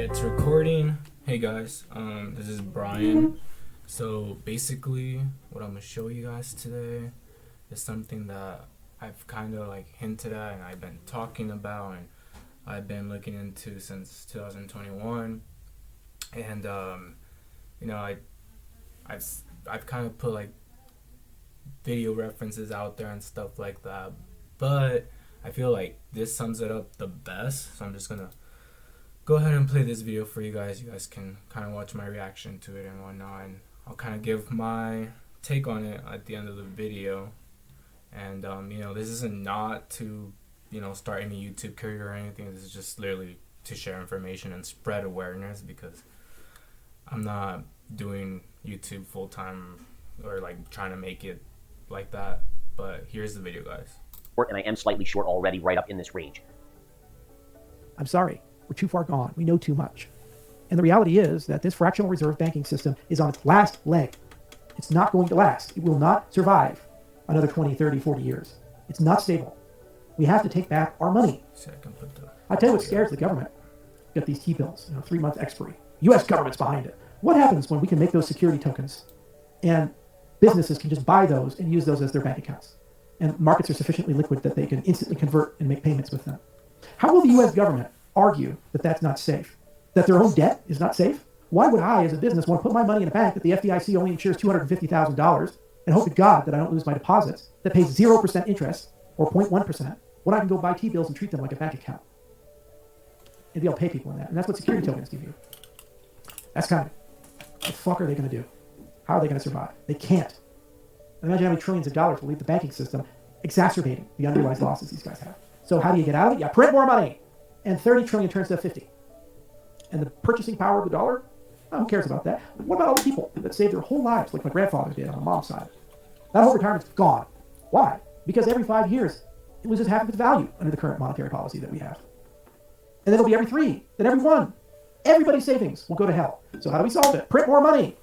It's recording. Hey guys, this is Brian. So basically, what I'm gonna show you guys today is something that I've kind of like hinted at, and I've been talking about, and I've been looking into since 2021. And I've kind of put like video references out there and stuff like that, but I feel like this sums it up the best. So I'm just gonna go ahead and play this video for you guys. You guys can kind of watch my reaction to it and whatnot, and I'll kind of give my take on it at the end of the video. And this isn't not to start any YouTube career or anything. This is just literally to share information and spread awareness, because I'm not doing YouTube full time or like trying to make it like that. But here's the video, guys. And I am slightly short already, right up in this range. I'm sorry, we're too far gone. We know too much. And the reality is that this fractional reserve banking system is on its last leg. It's not going to last. It will not survive another 20, 30, 40 years. It's not stable. We have to take back our money. I tell you what scares the government. You got these T-bills, 3-month expiry. U.S. government's behind it. What happens when we can make those security tokens and businesses can just buy those and use those as their bank accounts? And markets are sufficiently liquid that they can instantly convert and make payments with them. How will the U.S. government argue that that's not safe? That their own debt is not safe? Why would I, as a business, want to put my money in a bank that the FDIC only insures $250,000 and hope to God that I don't lose my deposits, that pays 0% interest or 0.1%, when I can go buy T-bills and treat them like a bank account? And be able to pay people in that. And that's what security tokens give you. That's coming. What the fuck are they going to do? How are they going to survive? They can't. Imagine how many trillions of dollars will leave the banking system, exacerbating the unrealized losses these guys have. So how do you get out of it? You print more money, and 30 trillion turns to 50. And the purchasing power of the dollar? Oh, who cares about that? What about all the people that saved their whole lives, like my grandfather did on my mom's side? That whole retirement's gone. Why? Because every 5 years, it loses half of its value under the current monetary policy that we have. And then it'll be every 3, then every 1. Everybody's savings will go to hell. So how do we solve it? Print more money.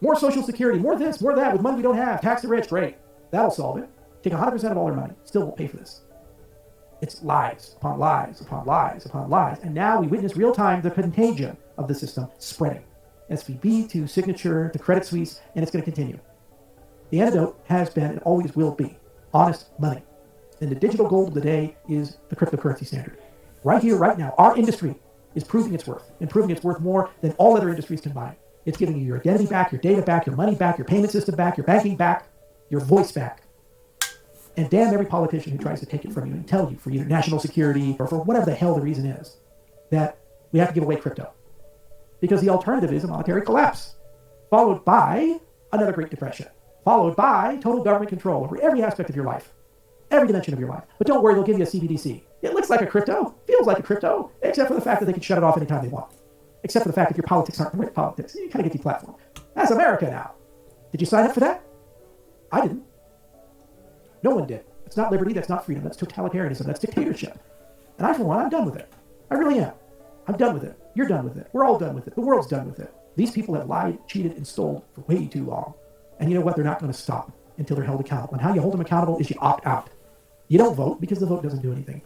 More Social Security, more this, more that, with money we don't have. Tax the rich, great. That'll solve it. Take 100% of all their money. Still won't pay for this. It's lies upon lies upon lies upon lies. And now we witness real time the contagion of the system spreading. SVB to Signature to Credit Suisse, and it's going to continue. The antidote has been and always will be honest money. And the digital gold of the day is the cryptocurrency standard. Right here, right now, our industry is proving its worth, and proving its worth more than all other industries combined. It's giving you your identity back, your data back, your money back, your payment system back, your banking back, your voice back. And damn every politician who tries to take it from you and tell you for either national security or for whatever the hell the reason is that we have to give away crypto. Because the alternative is a monetary collapse, followed by another Great Depression, followed by total government control over every aspect of your life, every dimension of your life. But don't worry, they'll give you a CBDC. It looks like a crypto, feels like a crypto, except for the fact that they can shut it off anytime they want. Except for the fact that your politics aren't the right politics. You kind of get deplatformed. That's America now. Did you sign up for that? I didn't. No one did. It's not liberty, that's not freedom, that's totalitarianism, that's dictatorship. And I, for one, I'm done with it. I really am. I'm done with it. You're done with it. We're all done with it. The world's done with it. These people have lied, cheated, and stole for way too long. And you know what? They're not going to stop until they're held accountable. And how you hold them accountable is you opt out. You don't vote because the vote doesn't do anything.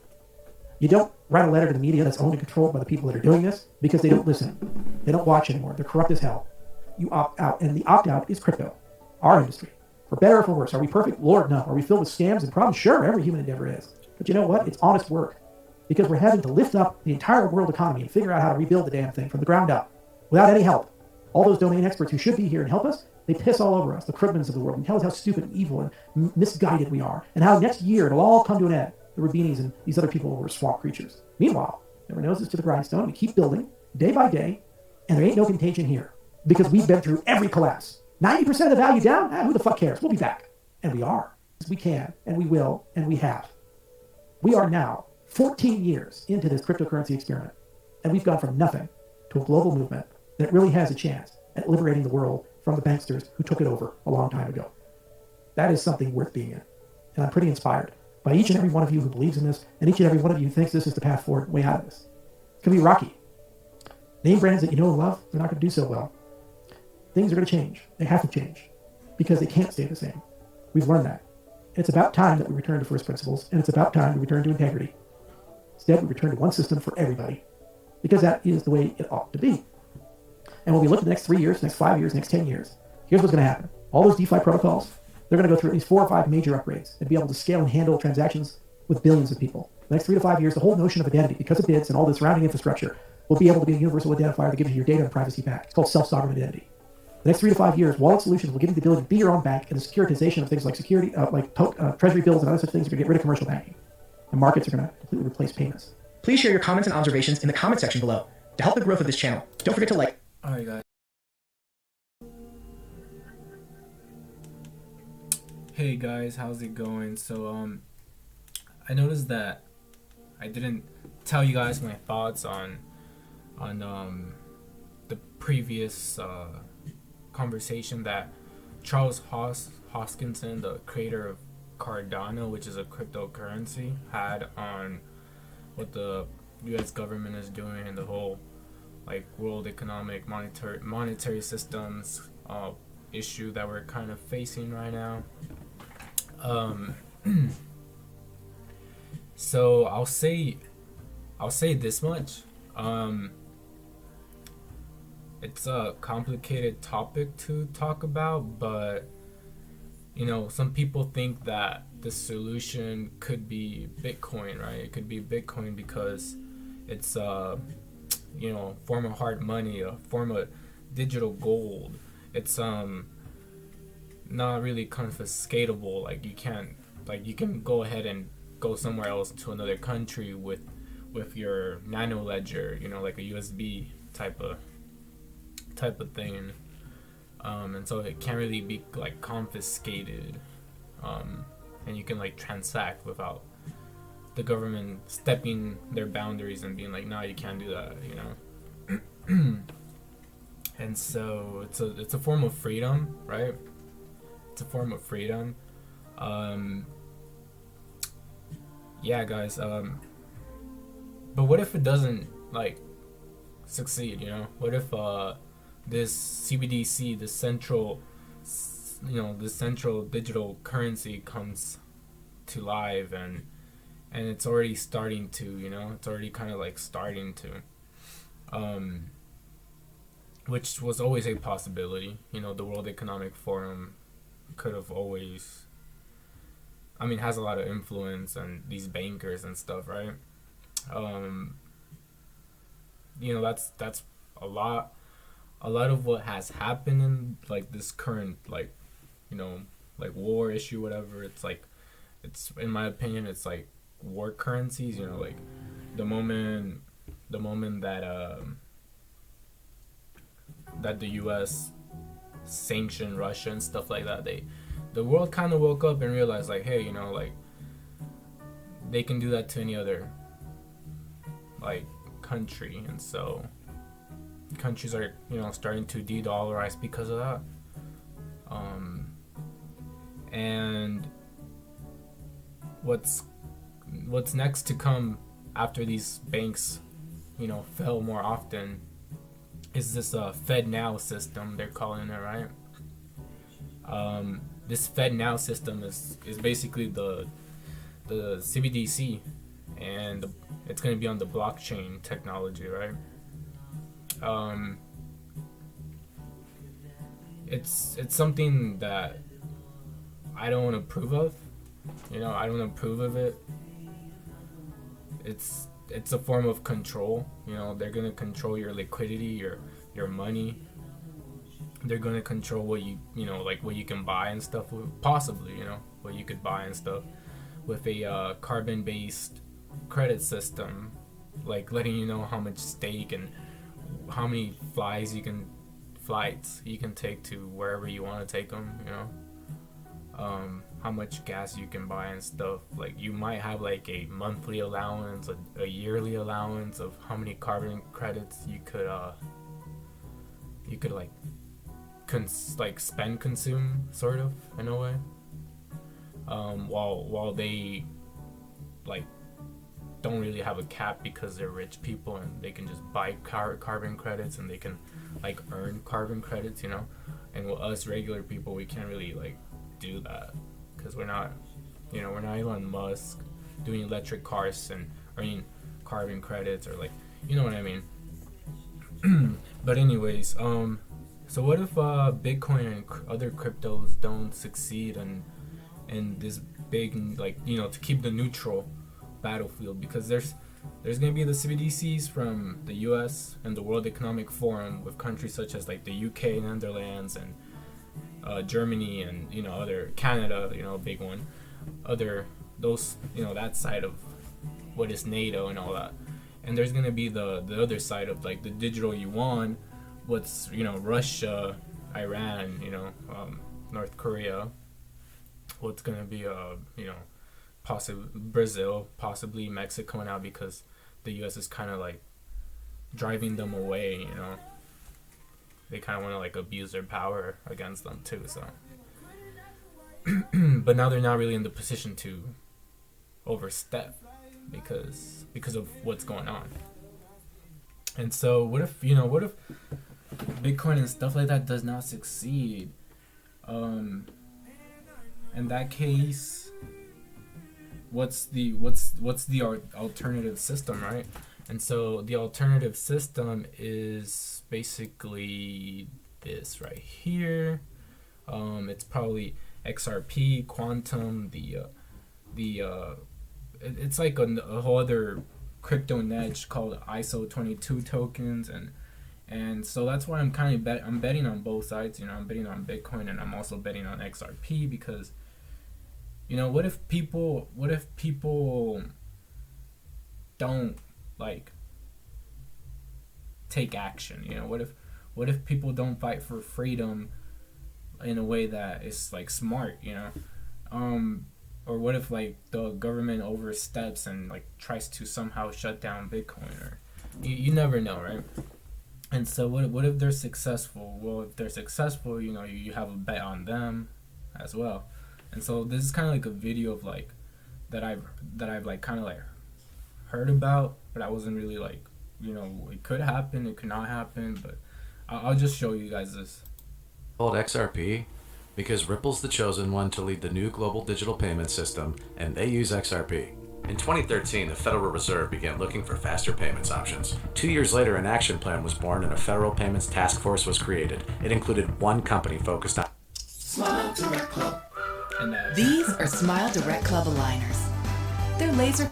You don't write a letter to the media that's owned and controlled by the people that are doing this because they don't listen. They don't watch anymore. They're corrupt as hell. You opt out. And the opt-out is crypto, our industry. For better or for worse. Are we perfect? Lord, no. Are we filled with scams and problems? Sure, every human endeavor is. But you know what? It's honest work. Because we're having to lift up the entire world economy and figure out how to rebuild the damn thing from the ground up without any help. All those domain experts who should be here and help us, they piss all over us, the Krugmans of the world, and tell us how stupid and evil and misguided we are, and how next year it'll all come to an end. The Rubinis and these other people were swamp creatures. Meanwhile, their noses to the grindstone, we keep building day by day, and there ain't no contagion here because we've been through every collapse. 90% of the value down? Who the fuck cares? We'll be back. And we are. We can, and we will, and we have. We are now 14 years into this cryptocurrency experiment, and we've gone from nothing to a global movement that really has a chance at liberating the world from the banksters who took it over a long time ago. That is something worth being in, and I'm pretty inspired by each and every one of you who believes in this, and each and every one of you who thinks this is the path forward, way out of this. It's going to be rocky. Name brands that you know and love, they're not going to do so well. Things are going to change. They have to change because they can't stay the same. We've learned that. It's about time that we return to first principles, and it's about time we return to integrity. Instead, we return to one system for everybody. because that is the way it ought to be. And when we look at the next 3 years, next 5 years, next 10 years, here's what's going to happen. All those DeFi protocols, they're going to go through at least 4 or 5 major upgrades and be able to scale and handle transactions with billions of people. The next 3 to 5 years, the whole notion of identity, because of BIDs and all the surrounding infrastructure, will be able to be a universal identifier that gives you your data and privacy back. It's called self-sovereign identity. The next 3 to 5 years, wallet solutions will give you the ability to be your own bank, and the securitization of things like treasury bills and other such things are going to get rid of commercial banking. And markets are going to completely replace payments. Please share your comments and observations in the comment section below to help the growth of this channel. Don't forget to like. Alright, guys. Hey guys, how's it going? So I noticed that I didn't tell you guys my thoughts on the previous conversation that Charles Hoskinson, the creator of Cardano, which is a cryptocurrency, had on what the U.S. government is doing and the whole like world economic monetary systems issue that we're kind of facing right now. So I'll say this much. It's a complicated topic to talk about, but you know, some people think that the solution could be Bitcoin, right? It could be Bitcoin because it's you know, form of hard money, a form of digital gold. It's not really confiscatable. Like you can go ahead and go somewhere else to another country with your nano ledger, you know, like a USB type of thing. And so it can't really be like confiscated, and you can like transact without the government stepping their boundaries and being like, nah, you can't do that, you know. And so it's a form of freedom, right? It's a form of freedom. Yeah, guys. But what if it doesn't like succeed? You know, what if this CBDC, the central digital currency comes to life and it's already starting to, you know, it's already kind of like starting to, which was always a possibility. You know, the World Economic Forum could have always, I mean, has a lot of influence and these bankers and stuff, right? You know, that's a lot of what has happened in like this current, like, you know, like war issue, whatever. It's like, it's, in my opinion, it's like war currencies. You know, like the moment that the U.S. sanctioned Russia and stuff like that, the world kind of woke up and realized, like, hey, you know, like they can do that to any other like country, and so countries are, you know, starting to de-dollarize because of that. And what's next to come after these banks, you know, fail more often is this Fed Now system, they're calling it, right? This Fed Now system is basically the CBDC, and it's going to be on the blockchain technology, right? It's something that I don't approve of. You know, I don't approve of it. It's a form of control. You know, they're gonna control your liquidity, your money. They're gonna control what you know, like what you can buy and stuff. Possibly, you know, what you could buy and stuff with a carbon-based credit system, like letting you know how much stake and how many flights you can take to wherever you want to take them, you know, how much gas you can buy and stuff. Like you might have like a monthly allowance, a yearly allowance of how many carbon credits you could like consume, sort of, in a way, while they like don't really have a cap because they're rich people and they can just buy carbon credits and they can like earn carbon credits, you know. And with us regular people, we can't really like do that because we're not Elon Musk doing electric cars and earning carbon credits, or like, You know what I mean. But anyways, so what if Bitcoin and other cryptos don't succeed in this big, like, to keep the neutral battlefield? Because there's gonna be the CBDCs from the U.S. and the World Economic Forum with countries such as like the U.K., Netherlands, and Germany, and other Canada, big one, other those that side of what is NATO and all that. And there's gonna be the other side of like the digital yuan, what's Russia, Iran, North Korea, what's gonna be possibly Brazil, possibly Mexico now, because the U.S. is kind of like driving them away. They kind of want to like abuse their power against them too. So, but now they're not really in the position to overstep because of what's going on. And so what if Bitcoin and stuff like that does not succeed? In that case, what's the alternative system, right? And so the alternative system is basically this right here. It's probably XRP, Quantum, it's like a whole other crypto niche called ISO 22 tokens, and so that's why I'm betting on both sides. I'm betting on Bitcoin, and I'm also betting on XRP, because what if people don't like take action? What if people don't fight for freedom in a way that is like smart? Or what if like the government oversteps and like tries to somehow shut down Bitcoin? Or you never know, right? And so what if they're successful? Well, if they're successful, you have a bet on them as well. And so this is kind of like a video of like that I've like kind of like heard about, but I wasn't really like, it could happen, it could not happen, but I'll just show you guys this. Called XRP because Ripple's the chosen one to lead the new global digital payment system, and they use XRP. In 2013, the Federal Reserve began looking for faster payments options. 2 years later, an action plan was born and a federal payments task force was created. It included one company focused on Smile Direct Club. And These are Smile Direct Club aligners. They're laser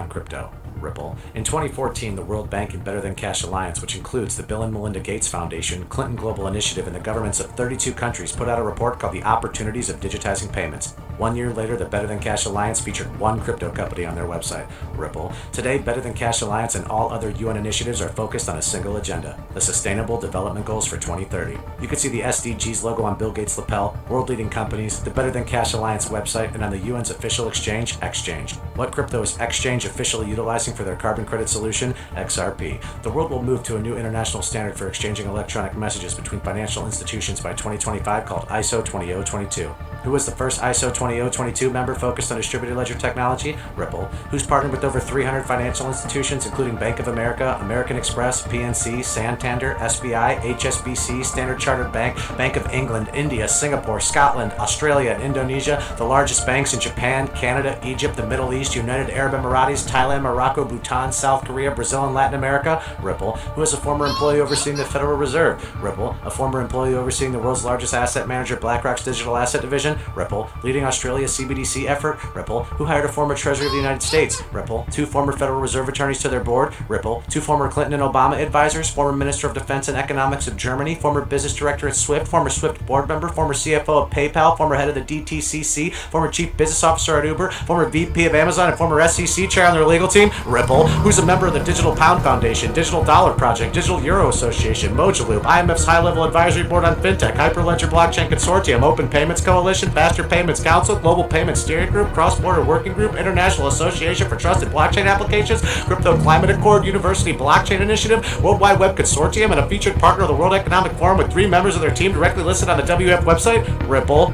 crypto, Ripple. In 2014, the World Bank and Better Than Cash Alliance, which includes the Bill and Melinda Gates Foundation, Clinton Global Initiative, and the governments of 32 countries, put out a report called The Opportunities of Digitizing Payments. 1 year later, the Better Than Cash Alliance featured one crypto company on their website, Ripple. Today, Better Than Cash Alliance and all other UN initiatives are focused on a single agenda, the Sustainable Development Goals for 2030. You can see the SDGs logo on Bill Gates' lapel, world-leading companies, the Better Than Cash Alliance website, and on the UN's official exchange, Exchange. What crypto is Exchange officially utilizing for their carbon credit solution? XRP. The world will move to a new international standard for exchanging electronic messages between financial institutions by 2025 called ISO 20022. Who was the first ISO 20022 member focused on distributed ledger technology? Ripple. Who's partnered with over 300 financial institutions, including Bank of America, American Express, PNC, Santander, SBI, HSBC, Standard Chartered Bank, Bank of England, India, Singapore, Scotland, Australia, and Indonesia, the largest banks in Japan, Canada, Egypt, the Middle East, United Arab Emirates, Thailand, Morocco, Bhutan, South Korea, Brazil, and Latin America? Ripple. Who is a former employee overseeing the Federal Reserve? Ripple. A former employee overseeing the world's largest asset manager, BlackRock's digital asset division? Ripple. Leading Australia's CBDC effort? Ripple. Who hired a former Treasury of the United States? Ripple. 2 former Federal Reserve attorneys to their board? Ripple. 2 former Clinton and Obama advisors? Former Minister of Defense and Economics of Germany? Former business director at SWIFT? Former SWIFT board member? Former CFO of PayPal? Former head of the DTCC? Former chief business officer at Uber? Former VP of Amazon and former SEC chair on their legal team? Ripple. Who's a member of the Digital Pound Foundation, Digital Dollar Project, Digital Euro Association, Mojaloop, IMF's High-Level Advisory Board on FinTech, Hyperledger Blockchain Consortium, Open Payments Coalition, Faster Payments Council, Global Payments Steering Group, Cross-Border Working Group, International Association for Trusted Blockchain Applications, Crypto Climate Accord, University Blockchain Initiative, World Wide Web Consortium, and a featured partner of the World Economic Forum with 3 members of their team directly listed on the WF website? Ripple.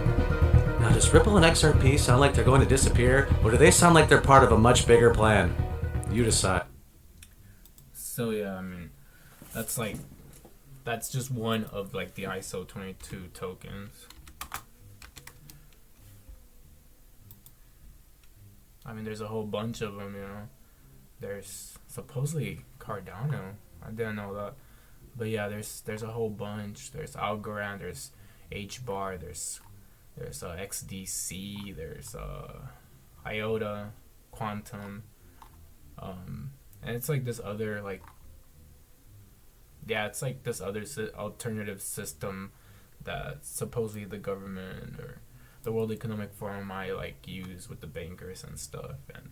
Now, does Ripple and XRP sound like they're going to disappear, or do they sound like they're part of a much bigger plan? You decide. So yeah, I mean, that's just one of like the ISO 22 tokens. I mean, there's a whole bunch of them, There's supposedly Cardano. I didn't know that. But yeah, there's a whole bunch. There's Algorand, there's HBAR, there's XDC, there's IOTA, Quantum, and it's like this other like, yeah, it's like this other alternative system that supposedly the government or the World Economic Forum might like use with the bankers and stuff, and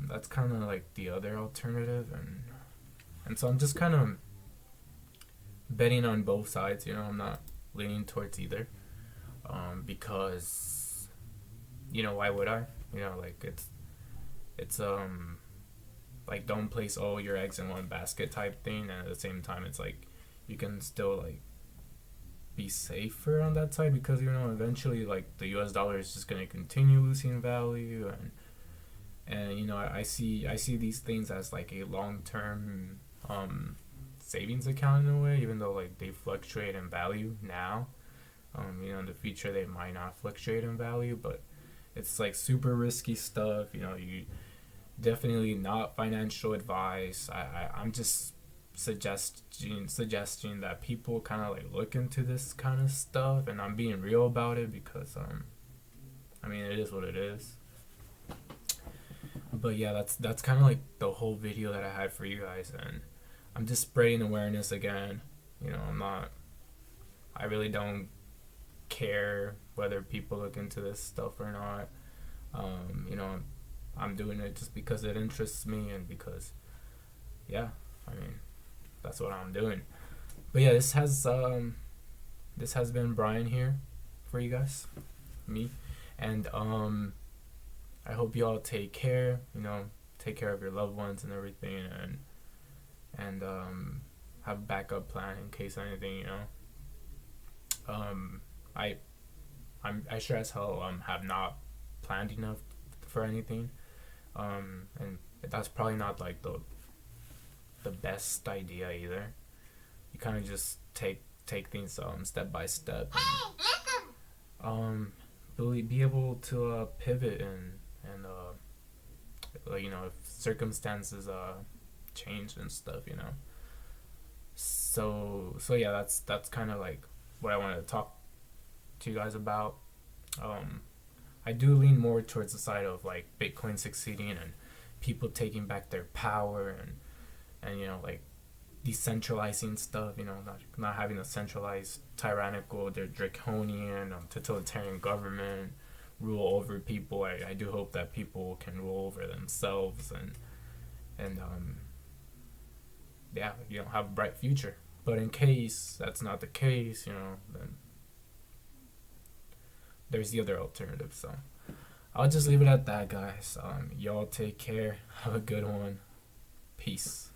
that's kind of like the other alternative, and so I'm just kind of betting on both sides. You know, I'm not leaning towards either, because, you know, why would I? You know, like it's like, don't place all your eggs in one basket type thing, and at the same time it's like you can still like be safer on that side, because, you know, eventually like the US dollar is just going to continue losing value, and you know, I see these things as like a long-term savings account in a way, even though like they fluctuate in value now. You know, in the future they might not fluctuate in value, but it's like super risky stuff. You know, you definitely not financial advice. I'm just suggesting that people kind of like look into this kind of stuff, and I'm being real about it, because I mean, it is what it is. But yeah, that's kind of like the whole video that I had for you guys, and I'm just spreading awareness again. You know, I really don't care whether people look into this stuff or not. You know, I'm doing it just because it interests me, and because, yeah, I mean, that's what I'm doing. But yeah, this has been Brian here for you guys, me, and I hope you all take care. You know, take care of your loved ones and everything, and have a backup plan in case anything. You know, I sure as hell have not planned enough for anything, and that's probably not like the best idea either. You kind of just take things step by step, and really be able to pivot and you know, if circumstances change and stuff, you know. So yeah, that's kind of like what I wanted to talk to you guys about. I do lean more towards the side of like Bitcoin succeeding and people taking back their power, and you know, like decentralizing stuff, you know, not having a centralized tyrannical, draconian, totalitarian government rule over people. I do hope that people can rule over themselves, and yeah, you know, have a bright future. But in case that's not the case, you know, then there's the other alternative. So I'll just leave it at that, guys. Y'all take care. Have a good one. Peace.